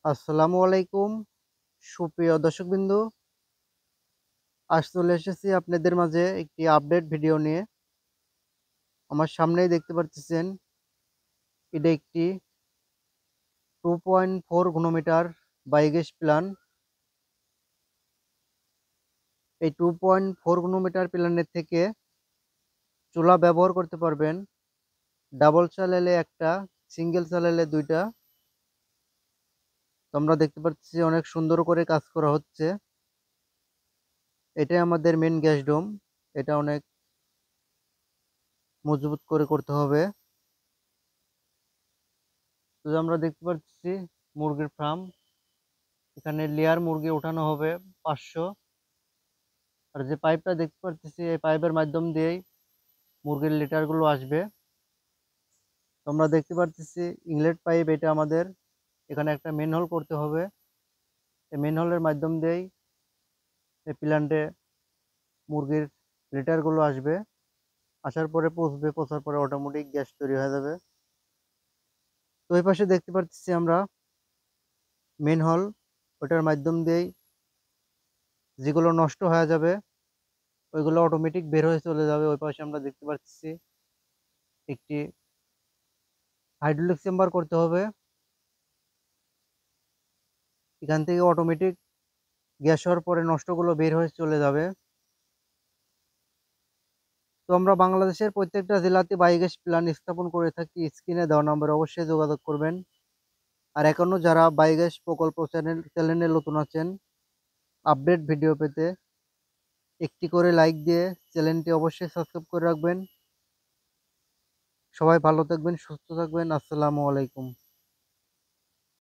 আসসালামু আলাইকুম সুপ্রিয় দর্শকবৃন্দ। আজ চলে এসেছি আপনাদের মাঝে একটি আপডেট ভিডিও নিয়ে। আমার সামনেই দেখতে পাচ্ছেন এটা একটি 2.4 ঘনমিটার বায়োগ্যাস প্ল্যান্ট। এই 2.4 ঘনমিটার প্ল্যান্টের থেকে চুলা ব্যবহার করতে পারবেন। ডাবল চালালে একটা, সিঙ্গেল চালালে দুইটা। তো আমরা দেখতে পাচ্ছি অনেক সুন্দর করে কাজ করা হচ্ছে। এটাই আমাদের মেন গ্যাস ডোম। এটা অনেক মজবুত করে করতে হবে। তো আমরা দেখতে পাচ্ছি মুরগির ফার্ম। এখানে লেয়ার মুরগি ওঠানো হবে 500। আর যে পাইপটা দেখতে পাচ্ছি এই পাইপের মাধ্যম দিয়েই মুরগির লিটারগুলো আসবে। তো আমরা দেখতে পাচ্ছি ইনলেট পাইপ, এটা আমাদের এখানে একটা মেন হোল করতে হবে। এই মেন হোলের মাধ্যম দিয়েই এই প্ল্যান্টে মুরগির লিটারগুলো আসবে। আসার পরে পচবে, পচার পরে অটোমেটিক গ্যাস তৈরি হয়ে যাবে। তো এই পাশে দেখতে পাচ্ছি আমরা মেন হোল, ওটার মাধ্যম দিয়েই যেগুলো নষ্ট হয়ে যাবে ওইগুলো অটোমেটিক বের হয়ে চলে যাবে। ওই পাশে আমরা দেখতে পাচ্ছি একটি হাইড্রোলিক চেম্বার করতে হবে। এখান থেকে অটোমেটিক গ্যাস হওয়ার পরে নষ্টগুলো বের হয়ে চলে যাবে। তো আমরা বাংলাদেশের প্রত্যেকটা জেলাতে বায়োগ্যাস প্ল্যান্ট স্থাপন করে থাকি। স্ক্রিনে দেওয়া নম্বরে অবশ্যই যোগাযোগ করবেন। আর এখনো যারা বায়োগ্যাস প্রকল্প চ্যানেলে নতুন আছেন, আপডেট ভিডিও পেতে একটি করে লাইক দিয়ে চ্যানেলটি অবশ্যই সাবস্ক্রাইব করে রাখবেন। সবাই ভালো থাকবেন, সুস্থ থাকবেন। আসসালামু আলাইকুম।